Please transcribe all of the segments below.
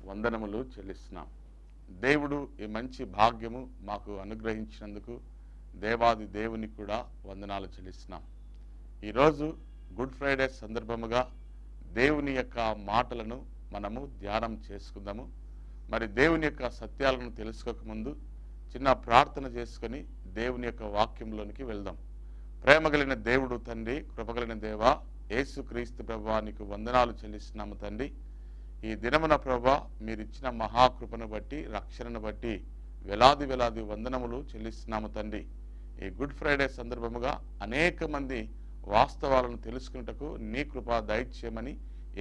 వందనములు చెల్లిస్తున్నాం. దేవుడు ఈ మంచి భాగ్యము మాకు అనుగ్రహించినందుకు దేవాది దేవునికి కూడా వందనాలు చెల్లిస్తున్నాం. ఈరోజు గుడ్ ఫ్రైడే సందర్భముగా దేవుని యొక్క మాటలను మనము ధ్యానం చేసుకుందాము. మరి దేవుని యొక్క సత్యాలను తెలుసుకోకముందు చిన్న ప్రార్థన చేసుకొని దేవుని యొక్క వాక్యంలోనికి వెళ్దాం. ప్రేమగలిగిన దేవుడు తండ్రి, కృపగలిగిన దేవా, యేసుక్రీస్తు ప్రభువా, నీకు వందనాలు చెల్లిస్తున్నాము తండ్రి. ఈ దినమున ప్రభువా, మీరిచ్చిన మహాకృపను బట్టి, రక్షణను బట్టి వేలాది వేలాది వందనములు చెల్లిస్తున్నాము తండ్రి. ఈ గుడ్ ఫ్రైడే సందర్భముగా అనేక మంది వాస్తవాలను తెలుసుకున్నటకు నీ కృప దయచేయమని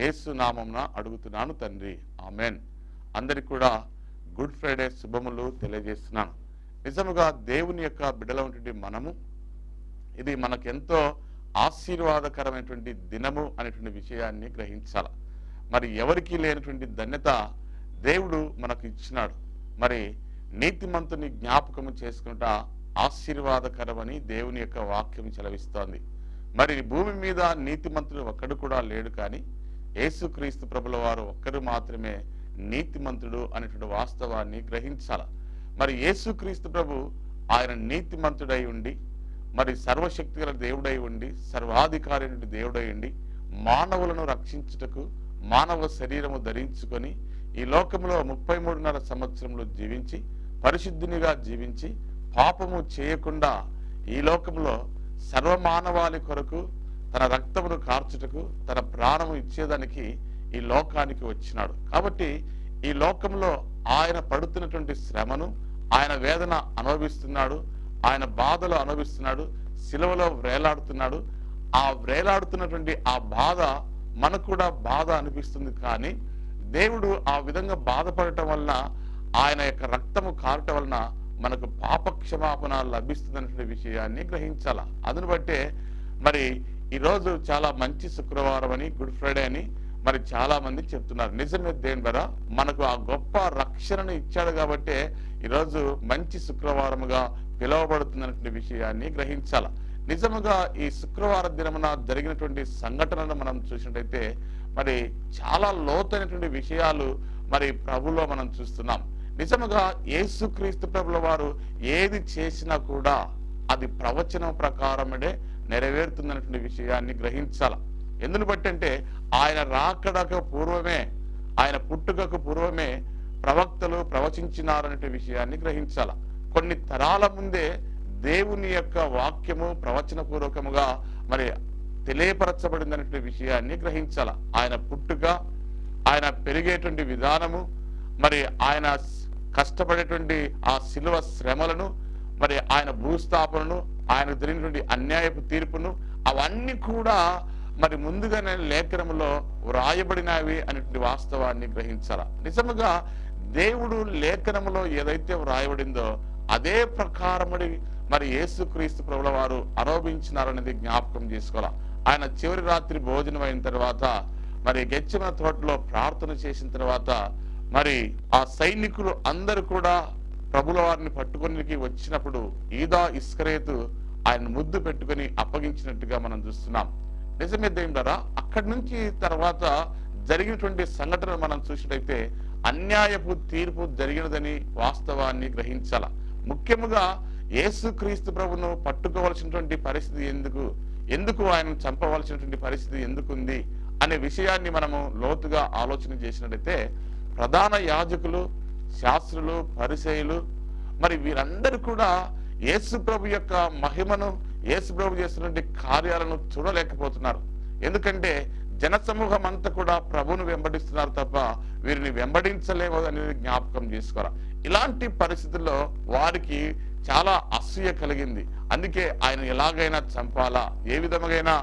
యేసు నామమున అడుగుతున్నాను తండ్రి. ఆమెన్. అందరికి కూడా గుడ్ ఫ్రైడే శుభములు తెలియజేస్తున్నాను. నిజముగా దేవుని యొక్క బిడ్డలైనటువంటి మనము, ఇది మనకెంతో ఆశీర్వాదకరమైనటువంటి దినము అనేటువంటి విషయాన్ని గ్రహించాలి. మరి ఎవరికి లేనటువంటి ధన్యత దేవుడు మనకు ఇచ్చినాడు. మరి నీతిమంతుని జ్ఞాపకము చేసుకున్నట ఆశీర్వాదకరమని దేవుని యొక్క వాక్యం సెలవిస్తోంది. మరి భూమి మీద నీతిమంతుడు ఒక్కడు కూడా లేడు, కానీ యేసుక్రీస్తు ప్రభుల వారు ఒక్కరు మాత్రమే నీతిమంతుడు అనేటువంటి వాస్తవాన్ని గ్రహించాల. మరి యేసుక్రీస్తు ప్రభు ఆయన నీతిమంతుడై ఉండి, మరి సర్వశక్తి గల దేవుడై ఉండి, సర్వాధికారి దేవుడై ఉండి, మానవులను రక్షించుటకు మానవ శరీరము ధరించుకొని ఈ లోకంలో 33.5 సంవత్సరములు జీవించి, పరిశుద్ధునిగా జీవించి, పాపము చేయకుండా ఈ లోకంలో సర్వమానవాళి కొరకు తన రక్తమును కార్చుటకు, తన ప్రాణము ఇచ్చేదానికి ఈ లోకానికి వచ్చినాడు. కాబట్టి ఈ లోకంలో ఆయన పడుతున్నటువంటి శ్రమను, ఆయన వేదన అనుభవిస్తున్నాడు, ఆయన బాధలు అనుభవిస్తున్నాడు, సిలువలో వ్రేలాడుతున్నాడు. ఆ వ్రేలాడుతున్నటువంటి ఆ బాధ మనకు కూడా బాధ అనిపిస్తుంది. కానీ దేవుడు ఆ విధంగా బాధపడటం వలన, ఆయన యొక్క రక్తము కారటం వలన మనకు పాప క్షమాపణ లభిస్తుందనే విషయాన్ని గ్రహించాల. అందును బట్టే మరి ఈరోజు చాలా మంచి శుక్రవారం అని, గుడ్ ఫ్రైడే అని మరి చాలా మంది చెప్తున్నారు. నిజమే, దేవుని ద్వారా మనకు ఆ గొప్ప రక్షణను ఇచ్చాడు కాబట్టే ఈరోజు మంచి శుక్రవారముగా పిలువబడుతున్నటువంటి విషయాన్ని గ్రహించాల. నిజముగా ఈ శుక్రవారం దినమున జరిగినటువంటి సంఘటనను మనం చూసినట్టయితే మరి చాలా లోతైనటువంటి విషయాలు మరి ప్రభులో మనం చూస్తున్నాం. నిజముగా యేసుక్రీస్తు ప్రభుల వారు ఏది చేసినా కూడా అది ప్రవచనం ప్రకారమే నెరవేరుతుందన్నటువంటి విషయాన్ని గ్రహించాల. ఎందును బట్టి అంటే ఆయన రాకడకు పూర్వమే, ఆయన పుట్టుకకు పూర్వమే ప్రవక్తలు ప్రవచించినారనే విషయాన్ని గ్రహించాల. కొన్ని తరాల ముందే దేవుని యొక్క వాక్యము ప్రవచన పూర్వకముగా మరి తెలియపరచబడిందనే విషయాన్ని గ్రహించాల. ఆయన పుట్టుక, ఆయన పెరిగేటువంటి విధానము, మరి ఆయన కష్టపడేటువంటి ఆ శిలువ శ్రమలను, మరి ఆయన భూస్థాపనను, ఆయన జరిగినటువంటి అన్యాయపు తీర్పును, అవన్నీ కూడా మరి ముందుగానే లేఖనములో వ్రాయబడినవి అనేటువంటి వాస్తవాన్ని గ్రహించాల. నిజముగా దేవుడు లేఖనములో ఏదైతే వ్రాయబడిందో అదే ప్రకారముడి మరి యేసుక్రీస్తు ప్రభుల వారు అనుభవించినారనేది జ్ఞాపకం చేసుకోవాలి. ఆయన చివరి రాత్రి భోజనం అయిన తర్వాత మరి గెత్సేమనే తోటలో ప్రార్థన చేసిన తర్వాత మరి ఆ సైనికులు అందరూ కూడా ప్రభుల వారిని పట్టుకొని వచ్చినప్పుడు యూదా ఇస్కరియోతు ఆయన ముద్దు పెట్టుకొని అప్పగించినట్టుగా మనం చూస్తున్నాం. నిజమే దేవుని ద్వారా అక్కడి నుంచి తర్వాత జరిగినటువంటి సంఘటన మనం చూసినట్టయితే అన్యాయపు తీర్పు జరిగినదని వాస్తవాన్ని గ్రహించాల. ముఖ్యముగా యేసుక్రీస్తు ప్రభును పట్టుకోవాల్సినటువంటి పరిస్థితి ఎందుకు ఆయనను చంపవలసినటువంటి పరిస్థితి ఎందుకుంది అనే విషయాన్ని మనము లోతుగా ఆలోచన చేసినట్టయితే ప్రధాన యాజకులు, శాస్త్రులు, పరిసయ్యులు మరి వీరందరూ కూడా యేసు ప్రభు యొక్క మహిమను, యేసు ప్రభు చేస్తున్నటువంటి కార్యాలను చూడలేకపోతున్నారు. ఎందుకంటే జనసమూహం అంతా కూడా ప్రభువును వెంబడిస్తున్నారు తప్ప వీరిని వెంబడించలేము అనేది జ్ఞాపకం చేసుకోవాలి. ఇలాంటి పరిస్థితుల్లో వారికి చాలా అసూయ కలిగింది. అందుకే ఆయన ఎలాగైనా చంపాలా, ఏ విధముగైనా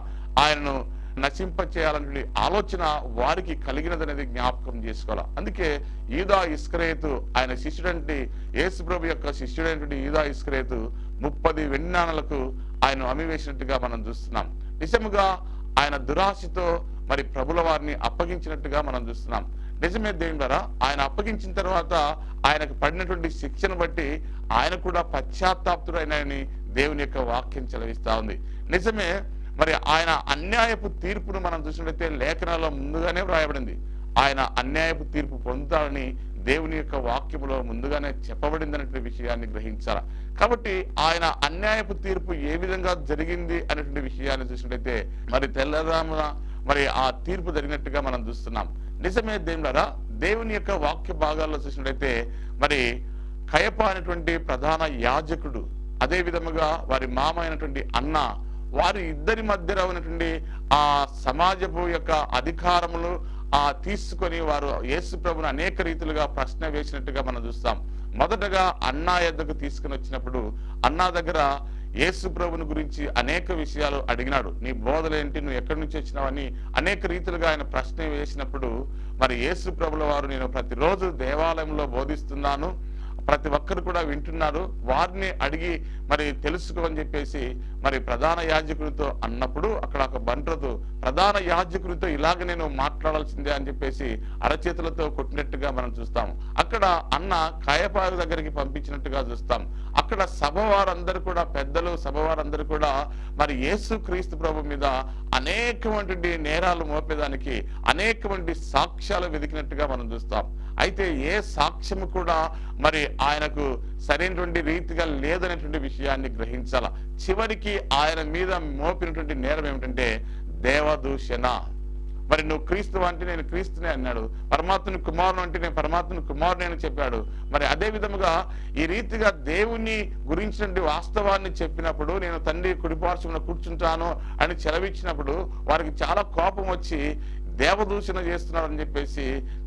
ఆయనను నశింప చేయాలనే ఆలోచన వారికి కలిగినదనేది జ్ఞాపకం చేసుకోవాలి. అందుకే యూదా ఇస్కరియోతు ఆయన శిష్యుడంటే, యేసు ప్రభు యొక్క శిష్యుడైనటువంటి యూదా ఇస్కరియోతు 30 వెండి నాణాలకు ఆయన అమ్మివేసినట్టుగా మనం చూస్తున్నాం. నిజముగా ఆయన దురాశతో మరి ప్రభుల వారిని అప్పగించినట్టుగా మనం చూస్తున్నాం. నిజమే దేవుని ద్వారా ఆయన అప్పగించిన తర్వాత ఆయనకు పడినటువంటి శిక్షను బట్టి ఆయన కూడా పశ్చాత్తాప్తుడైనని దేవుని యొక్క వాక్యం చెలవిస్తా ఉంది. నిజమే, మరి ఆయన అన్యాయపు తీర్పును మనం చూసినట్లయితే లేఖనాల్లో ముందుగానే వ్రాయబడింది. ఆయన అన్యాయపు తీర్పు పొందుతాడని దేవుని యొక్క వాక్యములో ముందుగానే చెప్పబడిందనేటువంటి విషయాన్ని గ్రహించాలి. కాబట్టి ఆయన అన్యాయపు తీర్పు ఏ విధంగా జరిగింది అనేటువంటి విషయాన్ని చూసినట్లయితే మరి తెల్లదామున మరి ఆ తీర్పు జరిగినట్టుగా మనం చూస్తున్నాం. నిజమే దేవులారా, దేవుని యొక్క వాక్య భాగాల్లో చూసినట్లయితే మరి కయప అనేటువంటి ప్రధాన యాజకుడు, అదే విధముగా వారి మామ అయినటువంటి అన్న, వారి ఇద్దరి మధ్యలో ఉన్నటువంటి ఆ సమాజపు యొక్క అధికారములు తీసుకొని వారు యేసు ప్రభుని అనేక రీతిలుగా ప్రశ్న వేసినట్టుగా మనం చూస్తాం. మొదటగా అన్నా యొద్దకు తీసుకుని వచ్చినప్పుడు అన్నా దగ్గర యేసు ప్రభుని గురించి అనేక విషయాలు అడిగినాడు. నీ బోధలేంటి, నువ్వు ఎక్కడి నుంచి వచ్చినావని అనేక రీతిలుగా ఆయన ప్రశ్న వేసినప్పుడు మరి యేసు ప్రభుల వారు, నేను ప్రతిరోజు దేవాలయంలో బోధిస్తున్నాను, ప్రతి ఒక్కరు కూడా వింటున్నారు, వారిని అడిగి మరి తెలుసుకో అని చెప్పేసి మరి ప్రధాన యాజకుడితో అన్నప్పుడు అక్కడ ఒక బంట్రదు ప్రధాన యాజకుడితో ఇలాగ నేను మాట్లాడాల్సిందే అని చెప్పేసి అరచేతులతో కొట్టినట్టుగా మనం చూస్తాం. అక్కడ అన్న కాయప దగ్గరికి పంపించినట్టుగా చూస్తాం. అక్కడ సభ వారందరూ కూడా, పెద్దలు సభ వారందరూ కూడా మరి యేసు క్రీస్తు ప్రభు మీద అనేకమైనటువంటి నేరాలు మోపేదానికి అనేకమంది సాక్ష్యాలు వెతికినట్టుగా మనం చూస్తాం. అయితే ఏ సాక్ష్యము కూడా మరి ఆయనకు సరైనటువంటి రీతిగా లేదనేటువంటి విషయాన్ని గ్రహించాల. చివరికి ఆయన మీద మోపినటువంటి నేరం ఏమిటంటే దేవదూషణ. మరి నువ్వు క్రీస్తు అంటే నేను క్రీస్తునే అన్నాడు, పరమాత్మని కుమారుడు అంటే నేను పరమాత్మని కుమారుని అని చెప్పాడు. మరి అదే విధముగా ఈ రీతిగా దేవుని గురించినటువంటి వాస్తవాన్ని చెప్పినప్పుడు, నేను తండ్రి కుడిపార్శ్వమున కూర్చుంటాను అని చెలవిచ్చినప్పుడు వారికి చాలా కోపం వచ్చి దేవదూషణ చేస్తున్నారని చెప్పేసి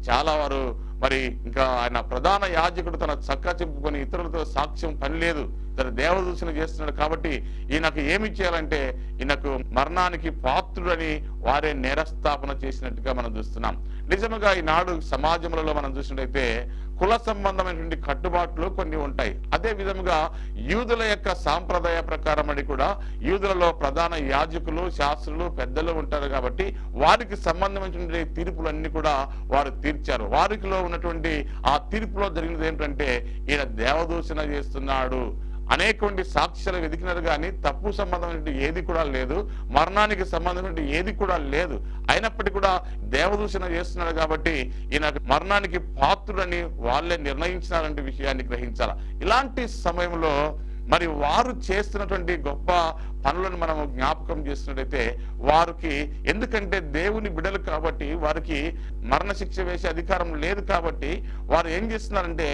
చాలా వారు మరి ఇంకా ఆయన ప్రధాన యాజకుడు తన చక్కా చెప్పుకొని ఇతరులతో సాక్ష్యం పని లేదు, తన దేవదూషణ చేస్తున్నాడు కాబట్టి ఈయనకు ఏమి చేయాలంటే ఈయనకు మరణానికి పాత్రుడని వారే నేరస్థాపన చేసినట్టుగా మనం చూస్తున్నాం. నిజముగా ఈనాడు సమాజంలో మనం చూసినట్లయితే కుల సంబంధమైనటువంటి కట్టుబాట్లు కొన్ని ఉంటాయి. అదే విధముగా యూదుల యొక్క సాంప్రదాయ ప్రకారం అని కూడా యూదులలో ప్రధాన యాజకులు, శాస్త్రులు, పెద్దలు ఉంటారు కాబట్టి వారికి సంబంధమైనటువంటి తీర్పులన్నీ కూడా వారు తీర్చారు. వారికిలో ఉన్నటువంటి ఆ తీర్పులో జరిగినది ఏంటంటే ఈయన దేవదూషణ చేస్తున్నాడు. అనేకమంది సాక్ష్యాలు వెతికినారు కానీ తప్పు సంబంధమైన ఏది కూడా లేదు, మరణానికి సంబంధమైన ఏది కూడా లేదు. అయినప్పటికీ కూడా దేవదూషణ చేస్తున్నాడు కాబట్టి ఈయన మరణానికి పాత్రుడని వాళ్ళే నిర్ణయించినారంటే విషయాన్ని గ్రహించాలి. ఇలాంటి సమయంలో మరి వారు చేస్తున్నటువంటి గొప్ప పనులను మనము జ్ఞాపకం చేస్తున్నట్టయితే వారికి, ఎందుకంటే దేవుని బిడ్డలు కాబట్టి వారికి మరణశిక్ష వేసే అధికారం లేదు కాబట్టి వారు ఏం చేస్తున్నారంటే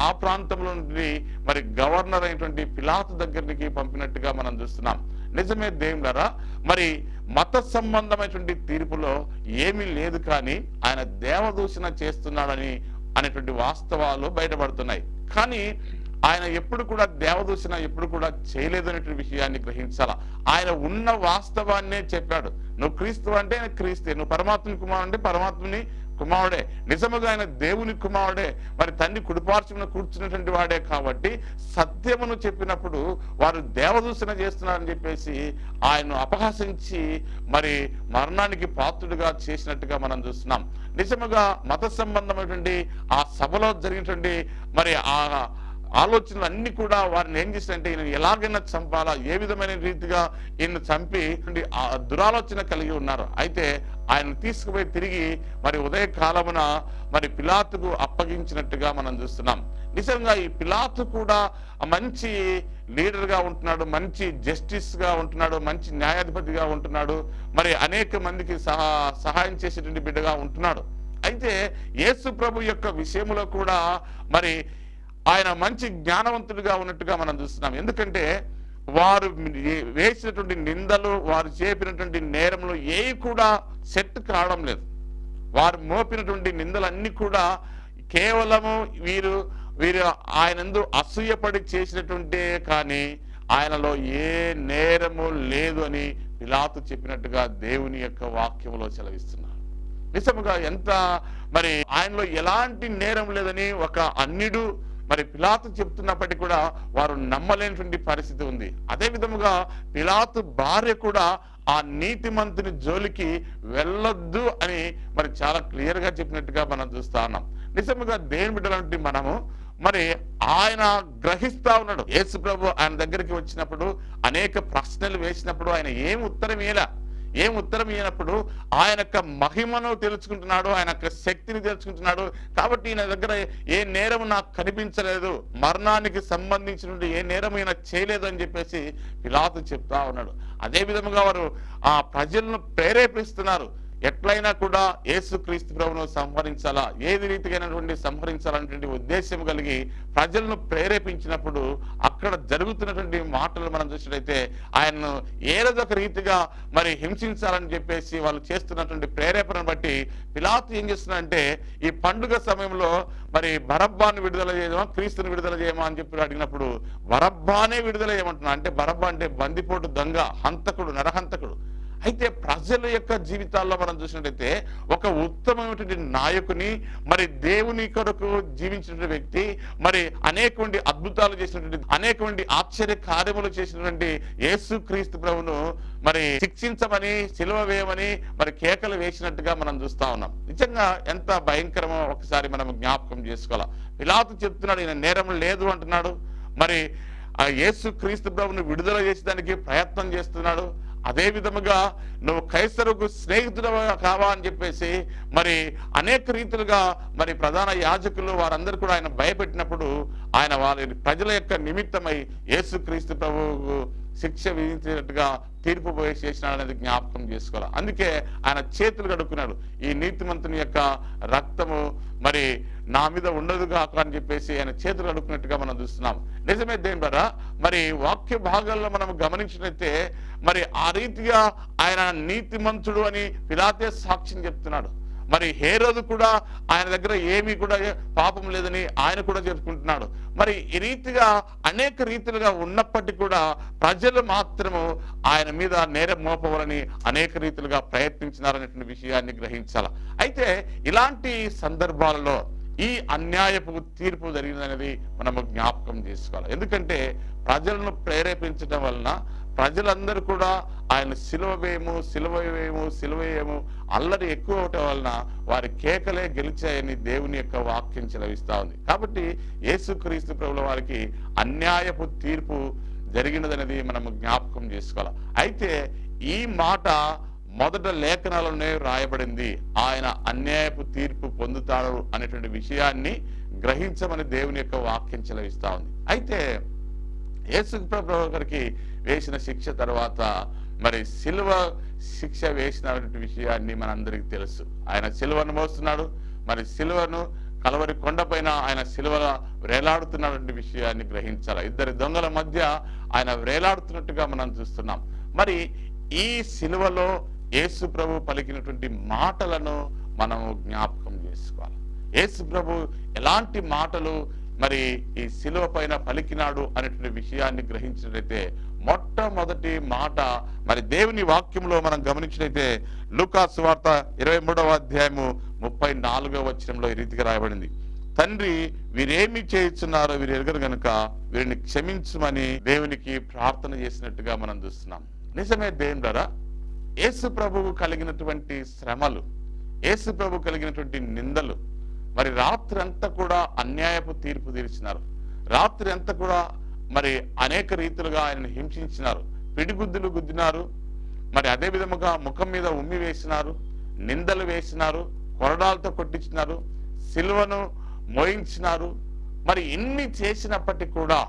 ఆ ప్రాంతంలో నుండి మరి గవర్నర్ అయినటువంటి పిలాతు దగ్గరికి పంపినట్టుగా మనం చూస్తున్నాం. నిజమే దేవులారా, మరి మత సంబంధమైనటువంటి తీర్పులో ఏమీ లేదు కానీ ఆయన దేవదూషణ చేస్తున్నాడని అనేటువంటి వాస్తవాలు బయటపడుతున్నాయి. కానీ ఆయన ఎప్పుడు కూడా దేవదూషణ ఎప్పుడు కూడా చేయలేదు అనేటువంటి విషయాన్ని గ్రహించాల. ఆయన ఉన్న వాస్తవాన్నే చెప్పాడు. నువ్వు క్రీస్తు అంటే క్రీస్తే, నువ్వు పరమాత్మని కుమారుడు అంటే పరమాత్మని కుమారుడే, నిజముగా ఆయన దేవుని కుమారుడే, మరి తండ్రి కుడిపార్శ్వమున కూర్చున్నటువంటి వాడే. కాబట్టి సత్యమును చెప్పినప్పుడు వారు దేవదూషణ చేస్తున్నారని చెప్పేసి ఆయన్ను అపహాసించి మరి మరణానికి పాత్రుడిగా చేసినట్టుగా మనం చూస్తున్నాం. నిజముగా మత సంబంధమైనటువంటి ఆ సభలో జరిగినటువంటి మరి ఆ ఆలోచనలు అన్ని కూడా వారిని ఏం చేస్తారంటే ఈయన ఎలాగైనా చంపాలా, ఏ విధమైన రీతిగా ఈయన చంపి ఆ దురాలోచన కలిగి ఉన్నారు. అయితే ఆయన తీసుకుపోయి తిరిగి మరి ఉదయకాలమున మరి పిలాతుకు అప్పగించినట్టుగా మనం చూస్తున్నాం. నిజంగా ఈ పిలాతు కూడా మంచి లీడర్గా ఉంటున్నాడు, మంచి జస్టిస్గా ఉంటున్నాడు, మంచి న్యాయాధిపతిగా ఉంటున్నాడు, మరి అనేక మందికి సహాయం చేసేటువంటి బిడ్డగా ఉంటున్నాడు. అయితే యేసు ప్రభు యొక్క విషయంలో కూడా మరి ఆయన మంచి జ్ఞానవంతుడిగా ఉన్నట్టుగా మనం చూస్తున్నాం. ఎందుకంటే వారు వేసినటువంటి నిందలు, వారు చేపినటువంటి నేరములు ఏవి కూడా సెట్ కావడం లేదు. వారు మోపినటువంటి నిందలన్నీ కూడా కేవలము వీరు ఆయనందు అసూయపడి చేసినటువంటి, కానీ ఆయనలో ఏ నేరము లేదు అని పిలాతు చెప్పినట్టుగా దేవుని యొక్క వాక్యములో సెలవిస్తున్నారు. నిజముగా ఎంత మరి ఆయనలో ఎలాంటి నేరం లేదని ఒక అన్యుడు మరి పిలాతు చెప్తున్నప్పటికీ కూడా వారు నమ్మలేనటువంటి పరిస్థితి ఉంది. అదే విధముగా పిలాతు భార్య కూడా ఆ నీతిమంతుని జోలికి వెళ్ళొద్దు అని మరి చాలా క్లియర్ గా చెప్పినట్టుగా మనం చూస్తా ఉన్నాం. నిజముగా దేవుని బిడ్డలంటే మనము మరి ఆయన గ్రహిస్తా ఉన్నాడు. యేసు ప్రభు ఆయన దగ్గరికి వచ్చినప్పుడు అనేక ప్రశ్నలు వేసినప్పుడు ఆయన ఏం ఉత్తరం వేయలా. ఏం ఉత్తరం ఇయ్యనప్పుడు ఆయన యొక్క మహిమను తెలుసుకుంటున్నాడు, ఆయన యొక్క శక్తిని తెలుసుకుంటున్నాడు. కాబట్టి ఈయన దగ్గర ఏ నేరం నాకు కనిపించలేదు, మరణానికి సంబంధించినటువంటి ఏ నేరం ఈయన చేయలేదు అని చెప్పేసి పిలాతు చెప్తా ఉన్నాడు. అదే విధముగా వారు ఆ ప్రజలను ప్రేరేపిస్తున్నారు. ఎట్లయినా కూడా యేసుక్రీస్తు ప్రభువును సంహరించాలా, ఏది రీతిగానటువంటి సంహరించాలనేటువంటి ఉద్దేశం కలిగి ప్రజలను ప్రేరేపించినప్పుడు అక్కడ జరుగుతున్నటువంటి మాటలు మనం చూసినట్లయితే ఆయనను ఏదొక రీతిగా మరి హింసించాలని చెప్పేసి వాళ్ళు చేస్తున్నటువంటి ప్రేరేపణను బట్టి పిలాతు ఏం చేస్తున్నాడంటే ఈ పండుగ సమయంలో మరి బరబ్బాను విడుదల చేయమా, క్రీస్తుని విడుదల చేయమా అని చెప్పి అడిగినప్పుడు బరబ్బానే విడుదల చేయమంటున్నా. అంటే బరబ్బా అంటే బందిపోటు దొంగ, హంతకుడు, నరహంతకుడు. అయితే ప్రజల యొక్క జీవితాల్లో మనం చూసినట్లయితే ఒక ఉత్తమమైనటువంటి నాయకుని, మరి దేవుని కొరకు జీవించినటువంటి వ్యక్తి, మరి అనేకమంది అద్భుతాలు చేసినటువంటి, అనేకమంది ఆశ్చర్య కార్యములు చేసినటువంటి యేసుక్రీస్తు ప్రభువును మరి శిక్షించమని, సిలువ వేయమని మరి కేకలు వేసినట్టుగా మనం చూస్తా ఉన్నాం. నిజంగా ఎంత భయంకరమో ఒకసారి మనం జ్ఞాపకం చేసుకోవాలి. పిలాతు చెప్తున్నాడు ఈయన నేరం లేదు అంటున్నాడు. మరి ఆ యేసుక్రీస్తు ప్రభువును విడుదల చేసేదానికి ప్రయత్నం చేస్తున్నాడు. అదే విధముగా నువ్వు కైసరుకు స్నేహితుడు కావా అని చెప్పేసి మరి అనేక రీతులుగా మరి ప్రధాన యాజకులు వారందరూ కూడా ఆయన భయపెట్టినప్పుడు ఆయన వారి ప్రజల యొక్క నిమిత్తమై యేసుక్రీస్తు ప్రభువుకు శిక్ష విధించినట్టుగా తీర్పు చేసినాడు అనేది జ్ఞాపకం చేసుకోవాలి. అందుకే ఆయన చేతులు కడుక్కున్నాడు, ఈ నీతిమంతుని యొక్క రక్తము మరి నా మీద ఉండదు కాక అని చెప్పేసి ఆయన చేతులు కడుక్కున్నట్టుగా మనం చూస్తున్నాం. నిజమే దేవుని ద్వారా మరి వాక్య భాగాల్లో మనం గమనించినట్లయితే మరి ఆ రీతిగా ఆయన నీతిమంతుడు అని పిలాతే సాక్ష్యం చెప్తున్నాడు. మరి హేరోదు కూడా ఆయన దగ్గర ఏమీ కూడా పాపం లేదని ఆయన కూడా చెప్పుకుంటున్నాడు. మరి ఈ రీతిగా అనేక రీతిలుగా ఉన్నప్పటికీ కూడా ప్రజలు మాత్రము ఆయన మీద నేరం మోపవాలని అనేక రీతిలుగా ప్రయత్నించినారనేటువంటి విషయాన్ని గ్రహించాలి. అయితే ఇలాంటి సందర్భాలలో ఈ అన్యాయపు తీర్పు జరిగిందనేది మనము జ్ఞాపకం చేసుకోవాలి. ఎందుకంటే ప్రజలను ప్రేరేపించడం వలన ప్రజలందరూ కూడా ఆయన సిలువ వేయము అల్లరి ఎక్కువ అవటం వలన వారి కేకలే గెలిచాయని దేవుని యొక్క వాక్యం చెలవిస్తా ఉంది. కాబట్టి యేసుక్రీస్తు ప్రభువుల వారికి అన్యాయపు తీర్పు జరిగినదనేది మనము జ్ఞాపకం చేసుకోవాలి. అయితే ఈ మాట మొదట లేఖనాలనే రాయబడింది, ఆయన అన్యాయపు తీర్పు పొందుతాడు అనేటువంటి విషయాన్ని గ్రహించమని దేవుని యొక్క వాక్యం చెలవిస్తా ఉంది. అయితే యేసు ప్రభు గారికి వేసిన శిక్ష తర్వాత మరి సిలువ శిక్ష వేసినటువంటి విషయాన్ని మనందరికీ తెలుసు. ఆయన సిలువను మోస్తున్నాడు, మరి సిలువను కలవరి కొండపైన ఆయన సిలువల వేలాడుతున్నటువంటి విషయాన్ని గ్రహించాలి. ఇద్దరు దొంగల మధ్య ఆయన వేలాడుతున్నట్టుగా మనం చూస్తున్నాం. మరి ఈ సిలువలో యేసు ప్రభు పలికినటువంటి మాటలను మనము జ్ఞాపకం చేసుకోవాలి. యేసు ప్రభు ఎలాంటి మాటలు మరి ఈ సిలువ పైన పలికినాడు అనేటువంటి విషయాన్ని గ్రహించినట్లయితే మొట్టమొదటి మాట మరి దేవుని వాక్యంలో మనం గమనించినట్లయితే లూకా సువార్త 23వ అధ్యాయము 34వ వచనంలో ఈ రీతిగా రాయబడింది, తండ్రి వీరేమి చేయుచున్నారో వీరు ఎరుగరు గనుక వీరిని క్షమించమని దేవునికి ప్రార్థన చేసినట్టుగా మనం చూస్తున్నాం. నిజమే దేవుని ద్వారా యేసు ప్రభువు కలిగినటువంటి శ్రమలు, యేసు ప్రభు కలిగినటువంటి నిందలు, మరి రాత్రి అంతా కూడా అన్యాయపు తీర్పు తీర్చినారు. రాత్రి అంతా కూడా మరి అనేక రీతులుగా ఆయనను హింసించినారు, పిడిగుద్దులు గుద్దినారు, మరి అదే విధముగా ముఖం మీద ఉమ్మి వేసినారు, నిందలు వేసినారు, కొరడాలతో కొట్టించినారు, సిలువను మోయించినారు. మరి ఇన్ని చేసినప్పటికీ కూడా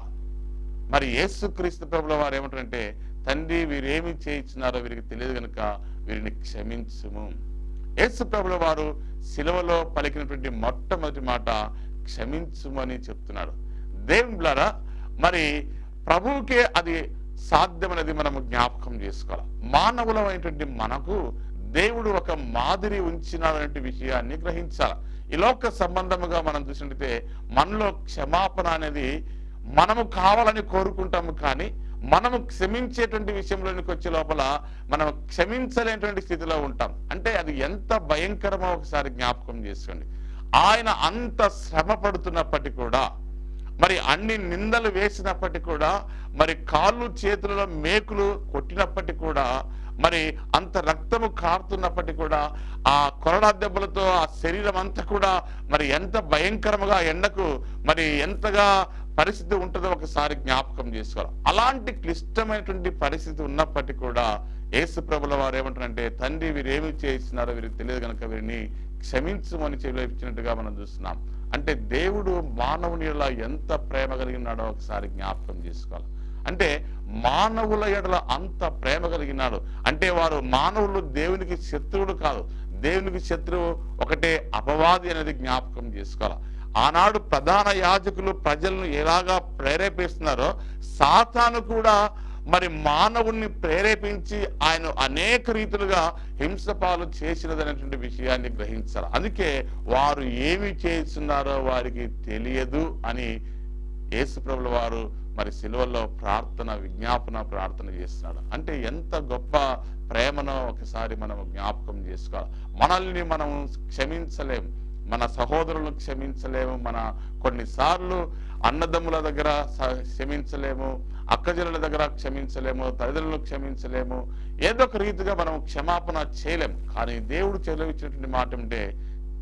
మరి యేసుక్రీస్తు ప్రభుల వారు ఏమంటారంటే, తండ్రి వీరేమి చేయించినారో వీరికి తెలియదు కనుక వీరిని క్షమించుము. యేసు ప్రభుల వారు సిలువలో పలికినటువంటి మొట్టమొదటి మాట క్షమించుమని చెప్తున్నాడు. దేవుని ద్వారా మరి ప్రభువుకే అది సాధ్యమనేది మనము జ్ఞాపకం చేసుకోవాలి. మానవులమైనటువంటి మనకు దేవుడు ఒక మాదిరి ఉంచినాడనే విషయాన్ని గ్రహించాలి. ఈ లోక సంబంధముగా మనం చూసినట్లయితే మనలో క్షమాపణ అనేది మనము కావాలని కోరుకుంటాము, కానీ మనము క్షమించేటువంటి విషయంలోనికి వచ్చే లోపల మనం క్షమించలేనటువంటి స్థితిలో ఉంటాం. అంటే అది ఎంత భయంకరమో ఒకసారి జ్ఞాపకం చేసుకోండి. ఆయన అంత శ్రమ పడుతున్నప్పటికీ కూడా, మరి అన్ని నిందలు వేసినప్పటికీ కూడా, మరి కాళ్ళు చేతులలో మేకులు కొట్టినప్పటికీ కూడా, మరి అంత రక్తము కారుతున్నప్పటికీ కూడా, ఆ కొరడా దెబ్బలతో ఆ శరీరం అంతా కూడా మరి ఎంత భయంకరముగా ఎండకు మరి ఎంతగా పరిస్థితి ఉంటుందో ఒకసారి జ్ఞాపకం చేసుకోవాలి. అలాంటి క్లిష్టమైనటువంటి పరిస్థితి ఉన్నప్పటికీ కూడా యేసు ప్రభుల వారు ఏమంటారంటే, తండ్రి వీరేమి చేస్తున్నారో వీరికి తెలియదు కనుక వీరిని క్షమించమని చెవిలోపించినట్టుగా మనం చూస్తున్నాం. అంటే దేవుడు మానవుని ఎడల ఎంత ప్రేమ కలిగి ఉన్నాడో ఒకసారి జ్ఞాపకం చేసుకోవాలి. అంటే మానవుల ఎడల అంత ప్రేమ కలిగినాడు అంటే వారు మానవులు దేవునికి శత్రువులు కాదు. దేవునికి శత్రువు ఒకటే అపవాది అనేది జ్ఞాపకం చేసుకోవాలి. ఆనాడు ప్రధాన యాజకులు ప్రజలను ఎలాగా ప్రేరేపిస్తున్నారో సాతాను కూడా మరి మానవుణ్ణి ప్రేరేపించి ఆయన అనేక రీతులుగా హింసపాలు చేసినదనేటువంటి విషయాన్ని గ్రహించాలి. అందుకే వారు ఏమి చేస్తున్నారో వారికి తెలియదు అని యేసుప్రభుల వారు మరి సిలువలో విజ్ఞాపన ప్రార్థన చేస్తున్నాడు. అంటే ఎంత గొప్ప ప్రేమనో ఒకసారి మనం జ్ఞాపకం చేసుకోవాలి. మనల్ని మనం క్షమించలేము, మన సహోదరులను క్షమించలేము, మన కొన్నిసార్లు అన్నదమ్ముల దగ్గర క్షమించలేము, అక్కజనుల దగ్గర క్షమించలేము, తల్లిదండ్రులను క్షమించలేము, ఏదో ఒక రీతిగా మనం క్షమాపణ చేయలేము. కానీ దేవుడు చెలవిచ్చినటువంటి మాట అంటే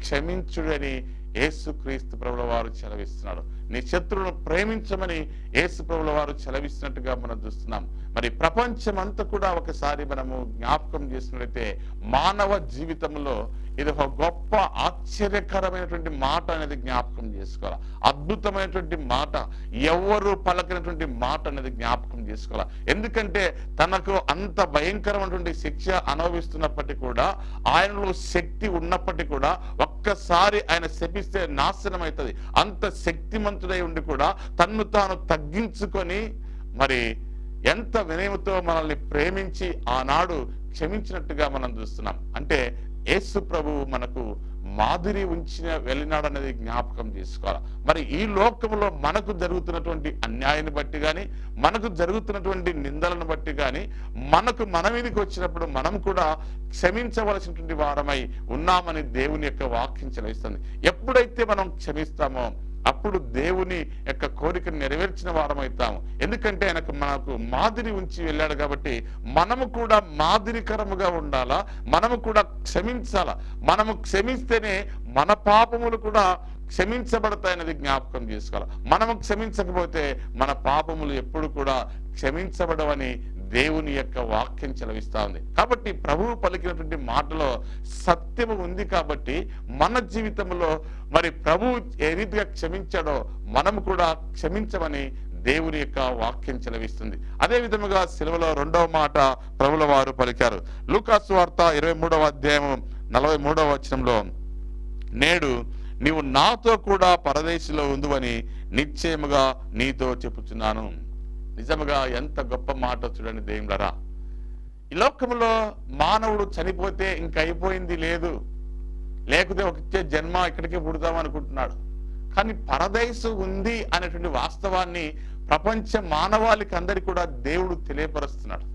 క్షమించుడని యేసుక్రీస్తు ప్రభుల వారు చెలవిస్తున్నాడు. నీ శత్రువులను ప్రేమించమని యేసు ప్రభుల వారు చెలవిస్తున్నట్టుగా మనం చూస్తున్నాం. మరి ప్రపంచం అంతా కూడా ఒకసారి మనము జ్ఞాపకం చేసినట్లయితే మానవ జీవితంలో ఇది ఒక గొప్ప ఆశ్చర్యకరమైనటువంటి మాట అనేది జ్ఞాపకం చేసుకోవాలి. అద్భుతమైనటువంటి మాట, ఎవరు పలకినటువంటి మాట అనేది జ్ఞాపకం చేసుకోవాలి. ఎందుకంటే తనకు అంత భయంకరమైనటువంటి శిక్ష అనుభవిస్తున్నప్పటికీ కూడా, ఆయనలో శక్తి ఉన్నప్పటికీ కూడా ఒక్కసారి ఆయన శపిస్తే నాశనం అవుతుంది. అంత శక్తిమంతుడై ఉండి కూడా తన్ను తాను తగ్గించుకొని మరి ఎంత వినయముతో మనల్ని ప్రేమించి ఆనాడు క్షమించినట్టుగా మనం చూస్తున్నాం. అంటే యేసు ప్రభువు మనకు మాదిరి వెళ్ళినాడు అనేది జ్ఞాపకం చేసుకోవాలి. మరి ఈ లోకంలో మనకు జరుగుతున్నటువంటి అన్యాయాన్ని బట్టి కానీ, మనకు జరుగుతున్నటువంటి నిందలను బట్టి కానీ, మన మీదకి వచ్చినప్పుడు మనం కూడా క్షమించవలసినటువంటి వారమై ఉన్నామని దేవుని యొక్క వాక్యం చెలవిస్తుంది. ఎప్పుడైతే మనం క్షమిస్తామో అప్పుడు దేవుని యొక్క కోరికను నెరవేర్చిన వారమవుతాము. ఎందుకంటే మనకు మాదిరి ఉంచి వెళ్ళాడు కాబట్టి మనము కూడా మాదిరికరముగా ఉండాలా, మనము కూడా క్షమించాలా. మనము క్షమిస్తేనే మన పాపములు కూడా క్షమించబడతాయన్నది జ్ఞాపకం చేసుకోవాలి. మనము క్షమించకపోతే మన పాపములు ఎప్పుడు కూడా క్షమించబడవని దేవుని యొక్క వాక్యం చెలవిస్తా ఉంది. కాబట్టి ప్రభువు పలికినటువంటి మాటలో సత్యము ఉంది. కాబట్టి మన జీవితంలో మరి ప్రభువు ఏ రీతిగా క్షమించాడో మనము కూడా క్షమించమని దేవుని యొక్క వాక్యం చెలవిస్తుంది. అదే విధముగా సిలువలో రెండవ మాట ప్రభుల వారు పలికారు. లూకా సువార్త 23వ అధ్యాయం 43వ వచనంలో, నేడు నీవు నాతో కూడా పరదేశంలో ఉందువని నిశ్చయముగా నీతో చెప్పుచున్నాను. నిజముగా ఎంత గొప్ప మాట చూడండి దేవులారా. ఈ లోకంలో మానవుడు చనిపోతే ఇంక అయిపోయింది లేదు, లేకపోతే వచ్చే జన్మ ఇక్కడికే పుడతాం అనుకుంటున్నాడు. కానీ పరదేశం ఉంది అనేటువంటి వాస్తవాన్ని ప్రపంచ మానవాళికి అందరికీ కూడా దేవుడు తెలియపరుస్తున్నాడు.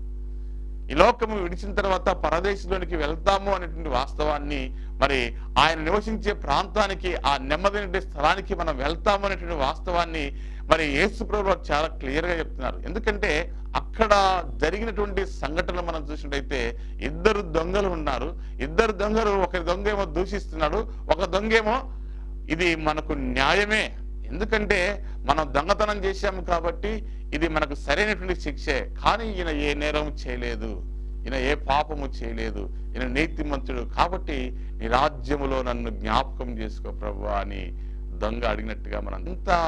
ఈ లోకము విడిచిన తర్వాత పరదేశంలోనికి వెళ్తాము అనేటువంటి వాస్తవాన్ని, మరి ఆయన నివసించే ప్రాంతానికి, ఆ నెమ్మది స్థలానికి మనం వెళ్తాము అనేటువంటి వాస్తవాన్ని మరి యేసు ప్రభువు చాలా క్లియర్ గా చెప్తున్నారు. ఎందుకంటే అక్కడ జరిగినటువంటి సంఘటనలు మనం చూసినట్టయితే ఇద్దరు దొంగలు ఉన్నారు. ఇద్దరు దొంగలు, ఒక దొంగ ఏమో దూషిస్తున్నాడు, ఒక దొంగ ఏమో ఇది మనకు న్యాయమే, ఎందుకంటే మనం దొంగతనం చేశాము కాబట్టి ఇది మనకు సరైనటువంటి శిక్షే, కానీ ఈయన ఏ నేరం చేయలేదు, ఈయన ఏ పాపము చేయలేదు, ఈయన నీతిమంతుడు, కాబట్టి నీ రాజ్యములో నన్ను జ్ఞాపకం చేసుకో ప్రభువా అని దొంగ అడిగినట్టుగా మనం అంతా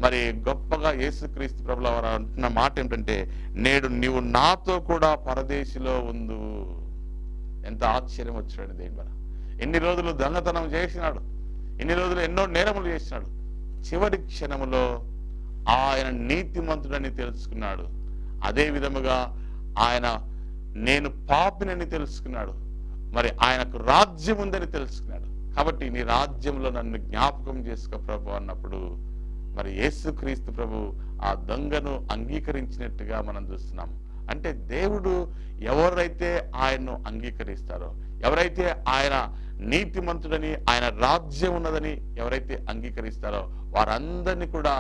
మరి గొప్పగా యేసుక్రీస్తు ప్రభుల వారు అంటున్న మాట ఏమిటంటే, నేడు నీవు నాతో కూడా పరదేశిలో ఉండు. ఎంత ఆశ్చర్యం వచ్చాడు దేవుడు. ఎన్ని రోజులు దొంగతనం చేసినాడు, ఎన్ని రోజులు ఎన్నో నేరములు చేసినాడు, చివరి క్షణములో ఆయన నీతిమంతుడని తెలుసుకున్నాడు. అదే విధముగా ఆయన నేను పాపినని తెలుసుకున్నాడు. మరి ఆయనకు రాజ్యం ఉందని తెలుసుకున్నాడు. కాబట్టి నీ రాజ్యంలో నన్ను జ్ఞాపకం చేసుకో ప్రభు అన్నప్పుడు మరి యేసుక్రీస్తు ప్రభు ఆ దొంగను అంగీకరించినట్టుగా మనం చూస్తున్నాం. అంటే దేవుడు ఎవరైతే ఆయన్ను అంగీకరిస్తారో, ఎవరైతే ఆయన నీతిమంతుడని, ఆయన రాజ్యం ఉన్నదని ఎవరైతే అంగీకరిస్తారో వారందరినీ కూడా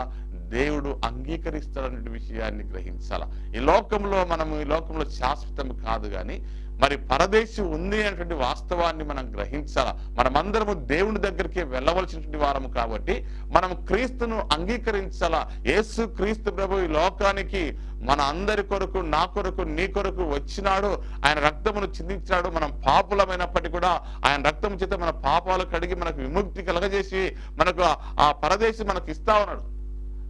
దేవుడు అంగీకరిస్తాడనే విషయాన్ని గ్రహించాల. ఈ లోకంలో శాశ్వతం కాదు, కానీ మరి పరదేశం ఉంది అనేటువంటి వాస్తవాన్ని మనం గ్రహించాలా. మనమందరము దేవుని దగ్గరికి వెళ్ళవలసినటువంటి వారము కాబట్టి మనం క్రీస్తును అంగీకరించాలా. యేసు క్రీస్తు ప్రభు ఈ లోకానికి మన అందరి కొరకు, నా కొరకు, నీ కొరకు వచ్చినాడు. ఆయన రక్తమును చిందించాడు. మనం పాపులమైనప్పటికీ కూడా ఆయన రక్తము చేత మన పాపాలు కడిగి మనకు విముక్తి కలగజేసి మనకు ఆ పరదేశం మనకు ఇస్తా ఉన్నాడు.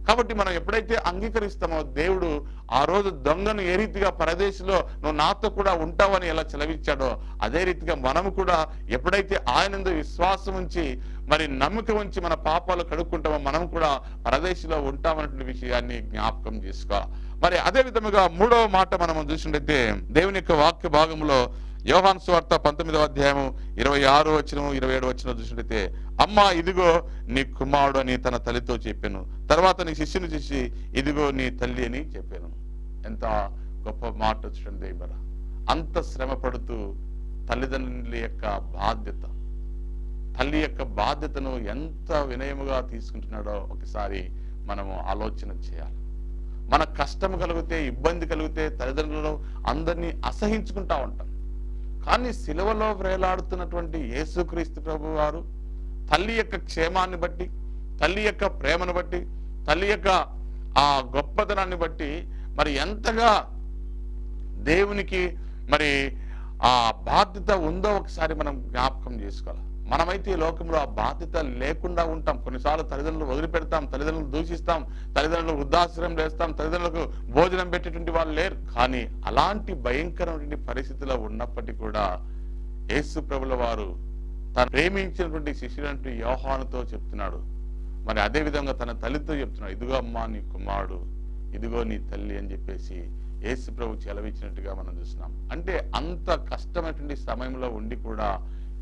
కాబట్టి మనం ఎప్పుడైతే అంగీకరిస్తామో దేవుడు ఆ రోజు దొంగను ఏ రీతిగా పరదేశంలో నువ్వు నాతో కూడా ఉంటావని ఎలా చెలవిచ్చాడో అదే రీతిగా మనము కూడా ఎప్పుడైతే ఆయనందు విశ్వాసం ఉంచి మరి నమ్మకం ఉంచి మన పాపాలు కడుక్కుంటామో మనం కూడా పరదేశంలో ఉంటామన్నటువంటి విషయాన్ని జ్ఞాపకం చేసుకోవాలి. మరి అదే విధముగా మూడవ మాట మనం చూసినట్లయితే దేవుని యొక్క వాక్య భాగంలో యోహాను సువార్త 19వ అధ్యాయము 26వ వచనం 27వ వచనం చూసినట్లయితే, అమ్మా ఇదిగో నీ కుమారుడు అని తన తల్లితో చెప్పాను. తర్వాత నీ శిష్యుని చూసి ఇదిగో నీ తల్లి అని చెప్పాను. ఎంత గొప్ప మాట చూడండి. దేవుడా, అంత శ్రమ పడుతూ తల్లిదండ్రుల యొక్క బాధ్యత, తల్లి యొక్క బాధ్యతను ఎంత వినయముగా తీసుకుంటున్నాడో ఒకసారి మనము ఆలోచన చేయాలి. మన కష్టం కలిగితే, ఇబ్బంది కలిగితే తల్లిదండ్రులను అందరినీ అసహించుకుంటా ఉంటాం. కానీ సిలువలో వేలాడుతున్నటువంటి యేసుక్రీస్తు ప్రభు వారు తల్లి యొక్క క్షేమాన్ని బట్టి, తల్లి యొక్క ప్రేమను బట్టి, తల్లి యొక్క ఆ గొప్పతనాన్ని బట్టి మరి ఎంతగా దేవునికి మరి ఆ బాధ్యత ఉందో ఒకసారి మనం జ్ఞాపకం చేసుకోవాలి. మనమైతే ఈ లోకంలో ఆ బాధ్యత లేకుండా ఉంటాం. కొన్నిసార్లు తల్లిదండ్రులు వదిలిపెడతాం, తల్లిదండ్రులు దూషిస్తాం, తల్లిదండ్రులు వృద్ధాశ్రయం వేస్తాం, తల్లిదండ్రులకు భోజనం పెట్టేటువంటి వాళ్ళు లేరు. కానీ అలాంటి భయంకరమైన పరిస్థితిలో ఉన్నప్పటికీ కూడా యేసు ప్రభుల వారు తను ప్రేమించినటువంటి శిష్యులంటూ యోహానుతో చెప్తున్నాడు. మరి అదే విధంగా తన తల్లితో చెప్తున్నాడు, ఇదిగో అమ్మా నీ కుమారుడు, ఇదిగో నీ తల్లి అని చెప్పేసి యేసు ప్రభు చెలవిచ్చినట్టుగా మనం చూస్తున్నాం. అంటే అంత కష్టమైనటువంటి సమయంలో ఉండి కూడా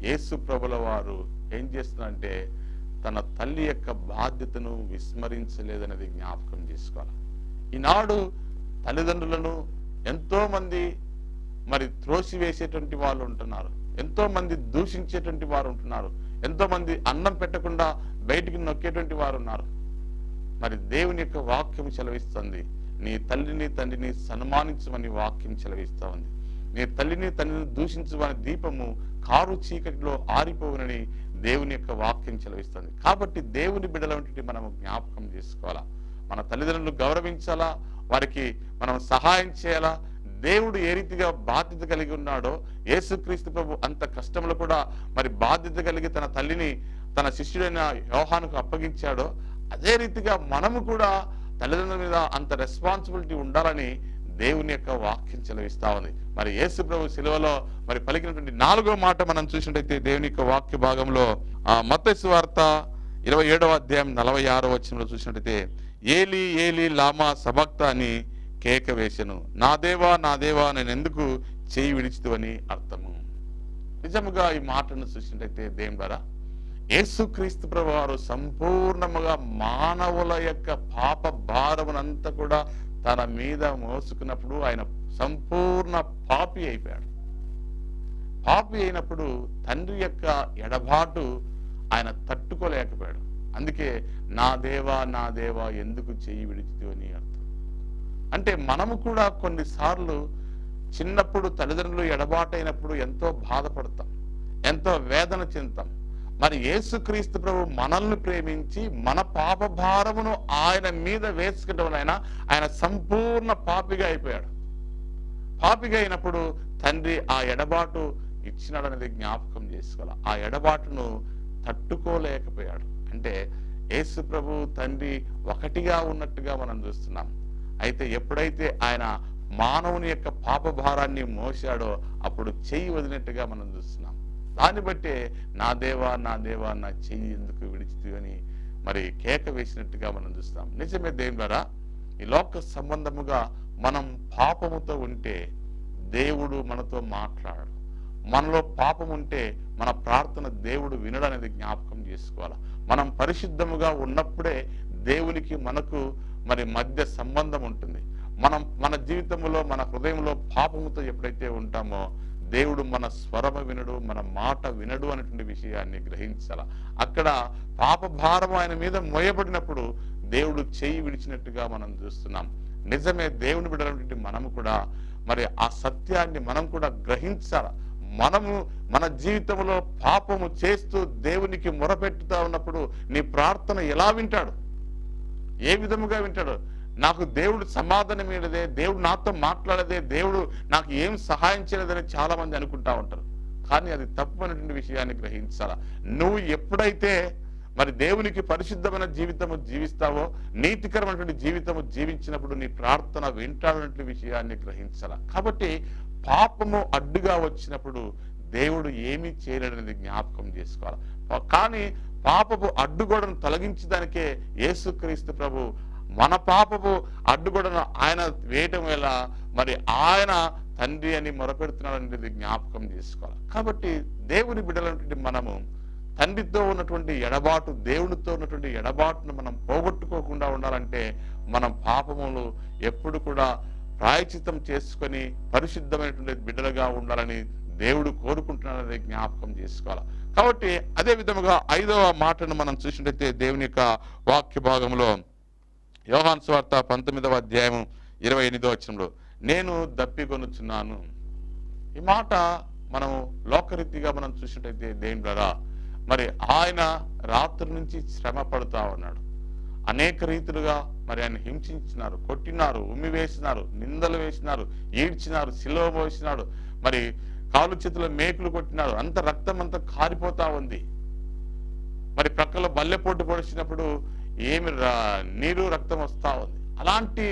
యేసు ప్రభుల వారు ఏం చేస్తున్నారంటే తన తల్లి యొక్క బాధ్యతను విస్మరించలేదనేది జ్ఞాపకం చేసుకోవాలి. ఈనాడు తల్లిదండ్రులను ఎంతో మంది మరి త్రోసివేసేటువంటి వాళ్ళు ఉంటున్నారు, ఎంతో మంది దూషించేటువంటి వారు ఉంటున్నారు, ఎంతో మంది అన్నం పెట్టకుండా బయటికి నొక్కేటువంటి వారు ఉన్నారు. మరి దేవుని యొక్క వాక్యం సెలవిస్తుంది, నీ తల్లిని తండ్రిని సన్మానించమని వాక్యం సెలవిస్తా ఉంది. నీ తల్లిని తండ్రిని దూషించమని దీపము కారు చీకటిలో ఆరిపోవునని దేవుని యొక్క వాక్యం సెలవిస్తుంది. కాబట్టి దేవుని బిడ్డలంటే మనము జ్ఞాపకం చేసుకోవాలా, మన తల్లిదండ్రులను గౌరవించాలా, వారికి మనం సహాయం చేయాలా. దేవుడు ఏ రీతిగా బాధ్యత కలిగి ఉన్నాడో యేసుక్రీస్తు ప్రభు అంత కష్టంలో కూడా మరి బాధ్యత కలిగి తన తల్లిని తన శిష్యుడైన యోహానుకు అప్పగించాడో అదే రీతిగా మనము కూడా తల్లిదండ్రుల మీద అంత రెస్పాన్సిబిలిటీ ఉండాలని దేవుని యొక్క వాక్యం చెలవిస్తా ఉంది. మరి యేసు ప్రభు సిలువలో మరి పలికినటువంటి 4వ మాట మనం చూసినట్టయితే దేవుని యొక్క వాక్య భాగంలో మత్తయి సువార్త 27వ అధ్యాయం 46వ వచనంలో చూసినట్టయితే, ఏలి ఏలి లామా సబక్త అని కేక వేసెను, నా దేవా నేను ఎందుకు చేయి విడిచితు అని అర్థము. నిజముగా ఈ మాటను చూసినట్టయితే దేవుని ద్వారా యేసుక్రీస్తు ప్రభు వారు సంపూర్ణముగా మానవుల యొక్క పాప భారమునంతా కూడా తన మీద మోసుకున్నప్పుడు ఆయన సంపూర్ణ పాపి అయిపోయాడు. పాపి అయినప్పుడు తండ్రి యొక్క ఎడబాటు ఆయన తట్టుకోలేకపోయాడు. అందుకే నా దేవా ఎందుకు చెయ్యి విడిచితు అని అర్థం. అంటే మనము కూడా కొన్నిసార్లు చిన్నప్పుడు తల్లిదండ్రులు ఎడబాటైనప్పుడు ఎంతో బాధపడతాం, ఎంతో వేదన చెందుతాం. మరి యేసుక్రీస్తు ప్రభు మనల్ని ప్రేమించి మన పాప భారమును ఆయన మీద వేసుకుంటాం. ఆయన సంపూర్ణ పాపిగా అయిపోయాడు. పాపిగా అయినప్పుడు తండ్రి ఆ ఎడబాటు ఇచ్చినాడు అనేది జ్ఞాపకం చేసుకోవాలి. ఆ ఎడబాటును తట్టుకోలేకపోయాడు. అంటే యేసు ప్రభు తండ్రి ఒకటిగా ఉన్నట్టుగా మనం చూస్తున్నాం. అయితే ఎప్పుడైతే ఆయన మానవుని యొక్క పాప భారాన్ని మోసాడో అప్పుడు చెయ్యి వదిలినట్టుగా మనం చూస్తున్నాం. దాన్ని బట్టే నా దేవా నా చెయ్యి ఎందుకు విడిచితు అని మరి కేక వేసినట్టుగా మనం చూస్తాం. నిజమే దేవుని ద్వారా ఈ లోక సంబంధముగా మనం పాపముతో ఉంటే దేవుడు మనతో మాట్లాడు. మనలో పాపం ఉంటే మన ప్రార్థన దేవుడు వినడనేది జ్ఞాపకం చేసుకోవాలి. మనం పరిశుద్ధముగా ఉన్నప్పుడే దేవునికి మనకు మరి మధ్య సంబంధం ఉంటుంది. మనం మన జీవితంలో మన హృదయంలో పాపముతో ఎప్పుడైతే ఉంటామో దేవుడు మన స్వరము వినడు, మన మాట వినడు అనేటువంటి విషయాన్ని గ్రహించాల. అక్కడ పాప భారం ఆయన మీద మోయబడినప్పుడు దేవుడు చేయి విడిచినట్టుగా మనం చూస్తున్నాం. నిజమే, దేవుని బిడ్డలటువంటి మనము కూడా మరి ఆ సత్యాన్ని మనం కూడా గ్రహించాలి. మనము మన జీవితంలో పాపము చేస్తూ దేవునికి మొరపెట్టుతా ఉన్నప్పుడు నీ ప్రార్థన ఎలా వింటాడు, ఏ విధముగా వింటాడు? నాకు దేవుడు సమాధానం ఇవ్వలేదే, దేవుడు నాతో మాట్లాడదే, దేవుడు నాకు ఏం సహాయం చేయలేదని చాలా మంది అనుకుంటా ఉంటారు. కానీ అది తప్పు అనేటువంటి విషయాన్ని గ్రహించాలా. నువ్వు ఎప్పుడైతే మరి దేవునికి పరిశుద్ధమైన జీవితము జీవిస్తావో, నీతికరమైనటువంటి జీవితము జీవించినప్పుడు నీ ప్రార్థన వింటాడనే విషయాన్ని గ్రహించాల. కాబట్టి పాపము అడ్డుగా వచ్చినప్పుడు దేవుడు ఏమీ చేయలేడనేది జ్ఞాపకం చేసుకోవాలి. కానీ పాపపు అడ్డుగోడను తొలగించడానికే యేసుక్రీస్తు ప్రభు మన పాపపు అడ్డుగోడను ఆయన వేయటం వల్ల మరి ఆయన తండ్రి అని మొరపెడుతున్నాడు అనేది జ్ఞాపకం చేసుకోవాలి. కాబట్టి దేవుని బిడ్డలైనటువంటి మనము తండ్రితో ఉన్నటువంటి ఎడబాటు, దేవునితో ఉన్నటువంటి ఎడబాటును మనం పోగొట్టుకోకుండా ఉండాలంటే మనం పాపములు ఎప్పుడు కూడా ప్రాయచిత్తం చేసుకొని పరిశుద్ధమైనటువంటి బిడ్డలుగా ఉండాలని దేవుడు కోరుకుంటున్నాడని జ్ఞాపకం చేసుకోవాలి. కాబట్టి అదే విధముగా 5వ మాటను మనం చూసినట్లయితే దేవుని యొక్క వాక్య భాగంలో యోహాను సువార్త 19వ అధ్యాయం 28వ వచనంలో నేను దప్పికొనుచున్నాను. ఈ మాట మనం లోకరీతిగా మనం చూసినట్టయితే దేవుని ద్వారా మరి ఆయన రాత్రి నుంచి శ్రమ పడుతూ ఉన్నాడు. అనేక రీతులుగా మరి ఆయన హింసించినారు, కొట్టినారు, ఉమ్మి వేసినారు, నిందలు వేసినారు, ఈడ్చినారు, సిలువ మోసినాడు, మరి కాలు చేతుల మేకులు కొట్టినారు. అంత రక్తం అంతా కారిపోతా ఉంది. మరి ప్రక్కలో బల్లెపోటు పొడిచినప్పుడు ఏమి నీరు రక్తం వస్తా ఉంది. అలాంటి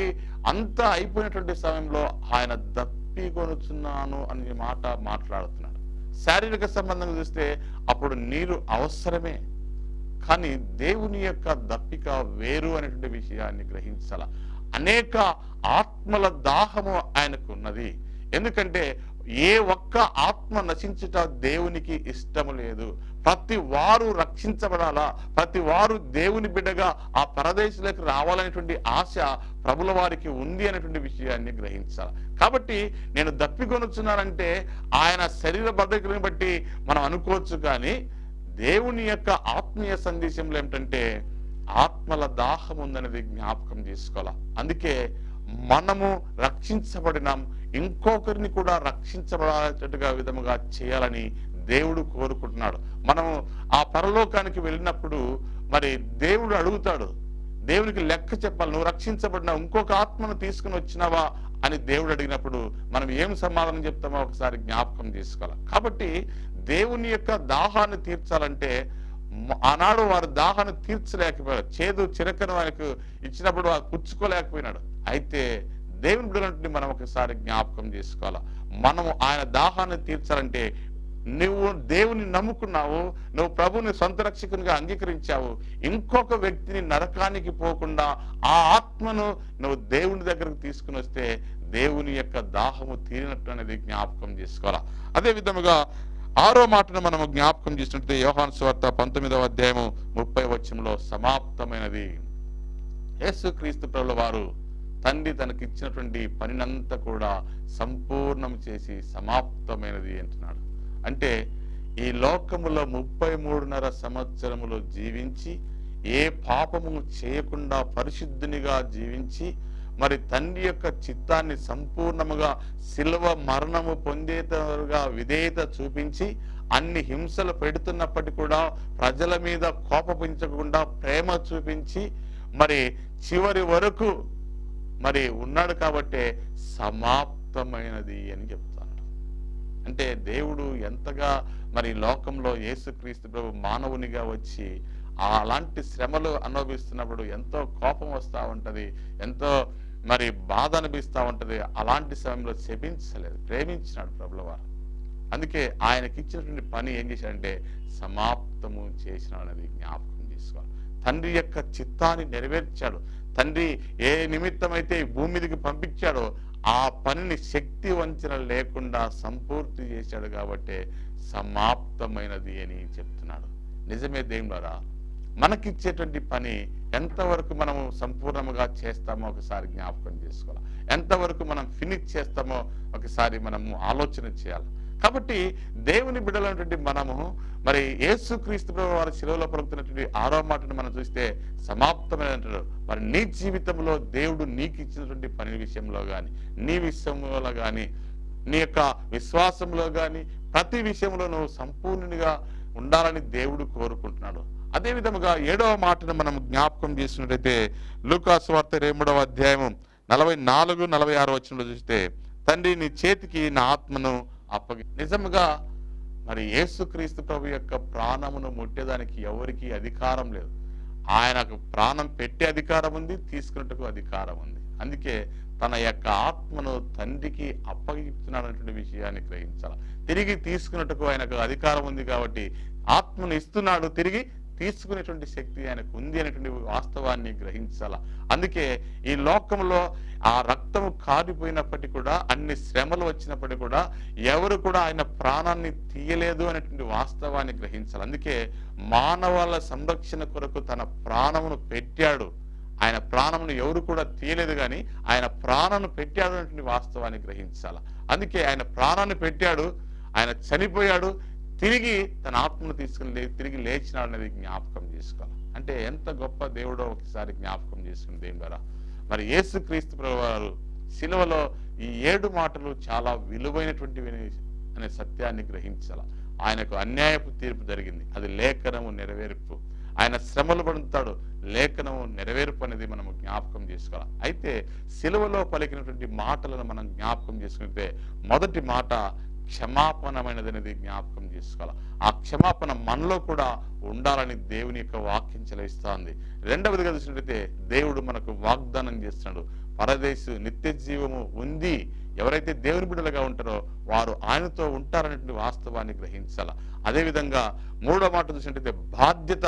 అంత అయిపోయినటువంటి సమయంలో ఆయన దప్పికొనుచున్నాను అనే మాట మాట్లాడుతున్నాడు. శారీరక సంబంధంగా చూస్తే అప్పుడు నీరు అవసరమే, కానీ దేవుని యొక్క దప్పిక వేరు అనేటువంటి విషయాన్ని గ్రహించాల. అనేక ఆత్మల దాహము ఆయనకు ఉన్నది. ఎందుకంటే ఏ ఒక్క ఆత్మ నశించుట దేవునికి ఇష్టము లేదు. ప్రతి వారు రక్షించబడాలా, ప్రతి వారు దేవుని బిడ్డగా ఆ పరదేశంలోకి రావాలనేటువంటి ఆశ ప్రభుల వారికి ఉంది అనేటువంటి విషయాన్ని గ్రహించాలి. కాబట్టి నేను దప్పికొనుచున్నానంటే ఆయన శరీర బద్ధకలను బట్టి మనం అనుకోవచ్చు, కానీ దేవుని యొక్క ఆత్మీయ సందేశంలో ఏమిటంటే ఆత్మల దాహం ఉందనేది జ్ఞాపకం చేసుకోవాలి. అందుకే మనము రక్షించబడినాం, ఇంకొకరిని కూడా రక్షించబడేటట్టుగా విధముగా చేయాలని దేవుడు కోరుకుంటున్నాడు. మనము ఆ పరలోకానికి వెళ్ళినప్పుడు మరి దేవుడు అడుగుతాడు, దేవునికి లెక్క చెప్పాలి. నువ్వు రక్షించబడిన ఇంకొక ఆత్మను తీసుకుని వచ్చినావా అని దేవుడు అడిగినప్పుడు మనం ఏం సమాధానం చెప్తామో ఒకసారి జ్ఞాపకం చేసుకోవాలి. కాబట్టి దేవుని యొక్క దాహాన్ని తీర్చాలంటే ఆనాడు వారు దాహాన్ని తీర్చలేకపోయారు. చేదు చిరకను ఆయనకు ఇచ్చినప్పుడు పుచ్చుకోలేకపోయినాడు. అయితే దేవుని బిడ్డలంటే మనం ఒకసారి జ్ఞాపకం చేసుకోవాలి. మనము ఆయన దాహాన్ని తీర్చాలంటే నువ్వు దేవుని నమ్ముకున్నావు, నువ్వు ప్రభుని సొంత రక్షకునిగా అంగీకరించావు, ఇంకొక వ్యక్తిని నరకానికి పోకుండా ఆ ఆత్మను నువ్వు దేవుని దగ్గరకు తీసుకుని వస్తే దేవుని యొక్క దాహము తీరినట్టు అనేది జ్ఞాపకం చేసుకోవాలి. అదే విధముగా 6వ మాటను మనము జ్ఞాపకం చేసినట్లయితే యోహాను సువార్త 19వ అధ్యాయము 30వ వచనంలో సమాప్తమైనది. యేసుక్రీస్తు ప్రభుల వారు తండ్రి తనకిచ్చినటువంటి పనినంతా కూడా సంపూర్ణం చేసి సమాప్తమైనది అంటున్నాడు. అంటే ఈ లోకములో 33.5 సంవత్సరములు జీవించి ఏ పాపము చేయకుండా పరిశుద్ధునిగా జీవించి మరి తండ్రి యొక్క చిత్తాన్ని సంపూర్ణముగా శిలువ మరణము పొందేటగా విధేయత చూపించి అన్ని హింసలు పెడుతున్నప్పటికీ కూడా ప్రజల మీద కోపపించకుండా ప్రేమ చూపించి మరి చివరి వరకు మరి ఉన్నాడు. కాబట్టే సమాప్తమైనది అని చెప్తాను. అంటే దేవుడు ఎంతగా మరి లోకంలో యేసుక్రీస్తు ప్రభు మానవునిగా వచ్చి అలాంటి శ్రమలు అనుభవిస్తున్నప్పుడు ఎంతో కోపం వస్తూ ఉంటది, ఎంతో మరి బాధ అనిపిస్తూ ఉంటది. అలాంటి సమయంలో శపించలేదు, ప్రేమించినాడు ప్రభుల వారు. అందుకే ఆయనకి ఇచ్చినటువంటి పని ఏం చేశాడంటే సమాప్తము చేసినాడు అనేది జ్ఞాపకం చేసుకోవాలి. తండ్రి యొక్క చిత్తాన్ని నెరవేర్చాడు. తండ్రి ఏ నిమిత్తమైతే ఈ భూమి మీదకి పంపించాడో ఆ పనిని శక్తి వంచన లేకుండా సంపూర్తి చేశాడు. కాబట్టి సమాప్తమైనది అని చెప్తున్నాడు. నిజమే దేవుడారా, మనకిచ్చేటువంటి పని ఎంతవరకు మనము సంపూర్ణముగా చేస్తామో ఒకసారి జ్ఞాపకం చేసుకోవాలి. ఎంతవరకు మనం ఫినిష్ చేస్తామో ఒకసారి మనము ఆలోచన చేయాలి. కాబట్టి దేవుని బిడ్డలైనటువంటి మనము మరి యేసుక్రీస్తు ప్రభువు వారి శిలువలో పలుకుతున్నటువంటి 6వ మాటను మనం చూస్తే సమాప్తమైన మరి నీ జీవితంలో దేవుడు నీకు ఇచ్చినటువంటి పని విషయంలో కానీ, నీ విషయంలో కానీ, నీ యొక్క విశ్వాసంలో కానీ ప్రతి విషయంలో నువ్వు సంపూర్ణునిగా ఉండాలని దేవుడు కోరుకుంటున్నాడు. అదే విధముగా 7వ మాటను మనం జ్ఞాపకం చేసినట్లయితే లూకాసు వార్త 23వ అధ్యాయం 44, 46 వచనంలో చూస్తే, తండ్రి నీ చేతికి నా ఆత్మను నిజముగా మరి యేసుక్రీస్తు ప్రభు యొక్క ప్రాణమును ముట్టేదానికి ఎవరికి అధికారం లేదు. ఆయనకు ప్రాణం పెట్టే అధికారం ఉంది, తీసుకున్నట్టుకు అధికారం ఉంది. అందుకే తన యొక్క ఆత్మను తండ్రికి అప్పగిస్తున్నాడనే విషయాన్ని గ్రహించాలి. తిరిగి తీసుకున్నట్టుకు ఆయనకు అధికారం ఉంది కాబట్టి ఆత్మను ఇస్తున్నాడు, తిరిగి తీసుకునేటువంటి శక్తి ఆయనకు ఉంది అనేటువంటి వాస్తవాన్ని గ్రహించాల. అందుకే ఈ లోకంలో ఆ రక్తము కారిపోయినప్పటికీ కూడా, అన్ని శ్రమలు వచ్చినప్పటికీ కూడా ఎవరు కూడా ఆయన ప్రాణాన్ని తీయలేదు అనేటువంటి వాస్తవాన్ని గ్రహించాలి. అందుకే మానవాళ సంరక్షణ కొరకు తన ప్రాణమును పెట్టాడు. ఆయన ప్రాణమును ఎవరు కూడా తీయలేదు, కానీ ఆయన ప్రాణాన్ని పెట్టాడు అనేటువంటి వాస్తవాన్ని గ్రహించాలి. అందుకే ఆయన ప్రాణాన్ని పెట్టాడు, ఆయన చనిపోయాడు, తిరిగి తన ఆత్మను తీసుకుని తిరిగి లేచినాడు అనేది జ్ఞాపకం చేసుకోవాలి. అంటే ఎంత గొప్ప దేవుడో ఒకసారి జ్ఞాపకం చేసుకుని దేవుని ద్వారా మరి యేసుక్రీస్తు ప్రభువు వారు శిలువలో ఈ 7 మాటలు చాలా విలువైనటువంటివి అనే సత్యాన్ని గ్రహించాల. ఆయనకు అన్యాయపు తీర్పు జరిగింది, అది లేఖనము నెరవేర్పు. ఆయన శ్రమలు పడుతాడు, లేఖనము నెరవేర్పు అనేది మనము జ్ఞాపకం చేసుకోవాలి. అయితే శిలువలో పలికినటువంటి మాటలను మనం జ్ఞాపకం చేసుకుంటే మొదటి మాట క్షమాపణమైనది అనేది జ్ఞాపకం చేసుకోవాలి. ఆ క్షమాపణ మనలో కూడా ఉండాలని దేవుని యొక్క వాక్యం చెలవిస్తా ఉంది. రెండవదిగా చూసినట్లయితే దేవుడు మనకు వాగ్దానం చేస్తున్నాడు, పరదేశు నిత్య జీవము ఉంది. ఎవరైతే దేవుని బిడ్డలుగా ఉంటారో వారు ఆయనతో ఉంటారనేటువంటి వాస్తవాన్ని గ్రహించాల. అదేవిధంగా 3వ మాట చూసినట్లయితే బాధ్యత.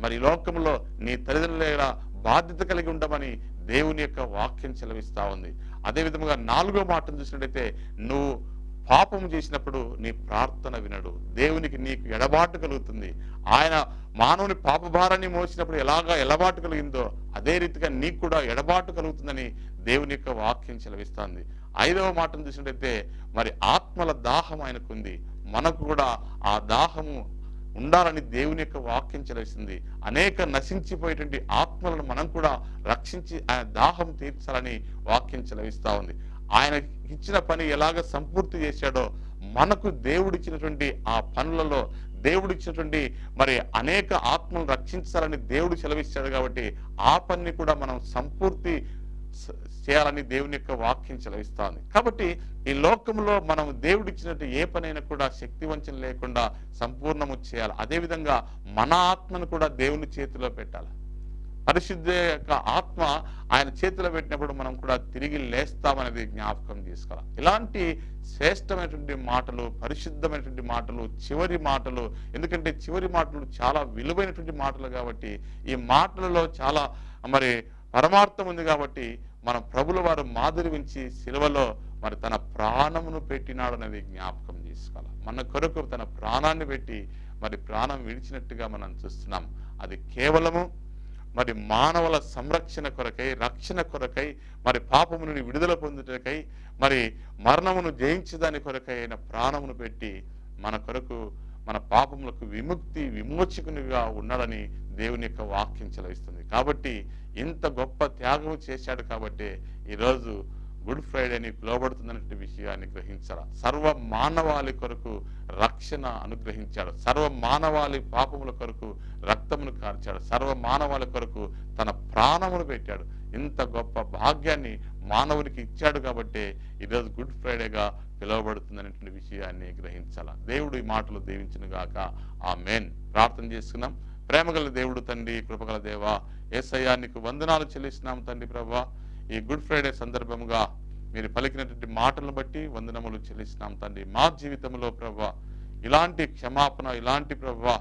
మరి లోకంలో నీ తల్లిదండ్రుల బాధ్యత కలిగి ఉండమని దేవుని యొక్క వాక్యం చెలవిస్తా ఉంది. అదే విధంగా 4వ మాటను చూసినట్లయితే నువ్వు పాపం చేసినప్పుడు నీ ప్రార్థన వినడు, దేవునికి నీకు ఎడబాటు కలుగుతుంది. ఆయన మానవుని పాప భారాన్ని మోసినప్పుడు ఎలాగా ఎడబాటు కలిగిందో అదే రీతిగా నీకు కూడా ఎడబాటు కలుగుతుందని దేవుని యొక్క వాక్యం చెలవిస్తుంది. 5వ మాటను చూసినట్లయితే మరి ఆత్మల దాహం ఆయనకుంది, మనకు కూడా ఆ దాహము ఉండాలని దేవుని యొక్క వాక్యం చెలవిస్తుంది. అనేక నశించిపోయేటువంటి ఆత్మలను మనం కూడా రక్షించి ఆయన దాహం తీర్చాలని వాక్యం చెలవిస్తా ఉంది. ఆయన ఇచ్చిన పని ఎలాగ సంపూర్తి చేశాడో మనకు దేవుడిచ్చినటువంటి ఆ పనులలో దేవుడిచ్చినటువంటి మరి అనేక ఆత్మలను రక్షించాలని దేవుడు సెలవిస్తాడు. కాబట్టి ఆ పనిని కూడా మనం సంపూర్తి చేయాలని దేవుని యొక్క వాక్యం సెలవిస్తా ఉంది. కాబట్టి ఈ లోకంలో మనం దేవుడిచ్చినట్టు ఏ పనైనా కూడా శక్తి వంచన లేకుండా సంపూర్ణము చేయాలి. అదేవిధంగా మన ఆత్మను కూడా దేవుని చేతిలో పెట్టాలి. పరిశుద్ధ యొక్క ఆత్మ ఆయన చేతిలో పెట్టినప్పుడు మనం కూడా తిరిగి లేస్తామనేది జ్ఞాపకం చేసుకోవాలి. ఇలాంటి శ్రేష్టమైనటువంటి మాటలు, పరిశుద్ధమైనటువంటి మాటలు, చివరి మాటలు, ఎందుకంటే చివరి మాటలు చాలా విలువైనటువంటి మాటలు కాబట్టి ఈ మాటలలో చాలా మరి పరమార్థం ఉంది. కాబట్టి మన ప్రభుల వారు మాదిరి ఉంచి శిలువలో మరి తన ప్రాణమును పెట్టినాడు అనేది జ్ఞాపకం చేసుకోవాలి. మన కొరకు తన ప్రాణాన్ని పెట్టి మరి ప్రాణం విడిచినట్టుగా మనం చూస్తున్నాం. అది కేవలము మరి మానవుల సంరక్షణ కొరకై, రక్షణ కొరకై, మరి పాపము నుండి విడుదల పొందుటకై, మరి మరణమును జయించదాని కొరకై అయిన ప్రాణమును పెట్టి మన కొరకు మన పాపములకు విమోచకునిగా ఉన్నాడని దేవుని యొక్క వాక్యం చెలవిస్తుంది. కాబట్టి ఇంత గొప్ప త్యాగం చేశాడు కాబట్టి ఈరోజు గుడ్ ఫ్రైడేని పిలువబడుతుందనే విషయాన్ని గ్రహించాలి. సర్వ మానవాళి కొరకు రక్షణ అనుగ్రహించాడు, సర్వ మానవాళి పాపముల కొరకు రక్తమును కార్చాడు, సర్వ మానవాళి కొరకు తన ప్రాణమును పెట్టాడు. ఇంత గొప్ప భాగ్యాన్ని మానవునికి ఇచ్చాడు కాబట్టి ఈరోజు గుడ్ ఫ్రైడేగా పిలువబడుతుందనే విషయాన్ని గ్రహించాల. దేవుడు ఈ మాటలు దీవించును గాక. ఆమేన్. ప్రార్థన చేసుకున్నాం. ప్రేమగల దేవుడు తండ్రి, కృపగల దేవా, యేసయ్యా నీకు వందనాలు చెల్లిస్తున్నాం తండ్రి. ప్రభువా, ఈ గుడ్ ఫ్రైడే సందర్భంగా మీరు పలికినటువంటి మాటలను బట్టి వందనములు చెల్లిస్తున్నాం తండ్రి. మా జీవితంలో ప్రభువా ఇలాంటి క్షమాపణ, ఇలాంటి ప్రభువా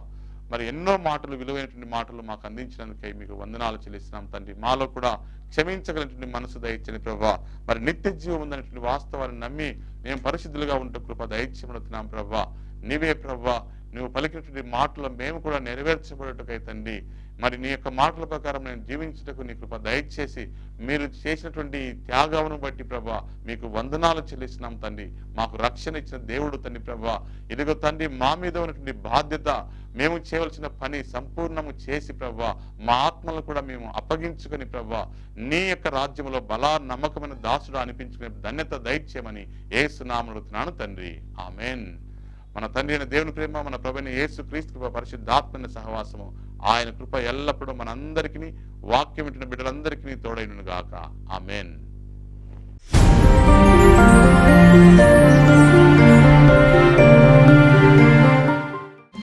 మరి ఎన్నో మాటలు, విలువైనటువంటి మాటలు మాకు అందించినందుకై మీకు వందనాలు చెల్లిస్తున్నాం తండ్రి. మాలో కూడా క్షమించగలిగినటువంటి మనసు దయచని ప్రభువా, మరి నిత్య జీవం ఉందనేటువంటి వాస్తవాన్ని నమ్మి మేము పరిశుద్ధులుగా ఉంటూ కృప దయచేయమడుతున్నాం ప్రభువా. నీవే ప్రభువా నువ్వు పలికినటువంటి మాటలు మేము కూడా నెరవేర్చబడటకై తండ్రి, మరి నీ యొక్క మాటల ప్రకారం నేను జీవించుటకు నీ కృప దయచేసి మీరు చేసినటువంటి త్యాగమును బట్టి ప్రభా మీకు వందనాలు చెల్లిస్తున్నాం తండ్రి. మాకు రక్షణ ఇచ్చిన దేవుడు తండ్రి ప్రభా, ఇదిగో తండ్రి మా మీద ఉన్నటువంటి బాధ్యత, మేము చేయవలసిన పని సంపూర్ణము చేసి ప్రభా మా ఆత్మలను కూడా మేము అప్పగించుకొని ప్రభా నీ యొక్క రాజ్యంలో బలా నమ్మకమైన దాసుడు అనిపించుకునే ధన్యత దయచేయమని యేసు నామములో అడుగుతున్నాను తండ్రి. ఆమేన్. మన తండ్రి అయిన దేవుని ప్రేమ, మన ప్రభువైన యేసు క్రీస్తు కృప, పరిశుద్ధాత్మ సహవాసము, ఆయన కృప ఎల్లప్పుడూ మనందరికీ, వాక్యం వింటున్న బిడ్డలందరికీ తోడైనను గాక. ఆమేన్.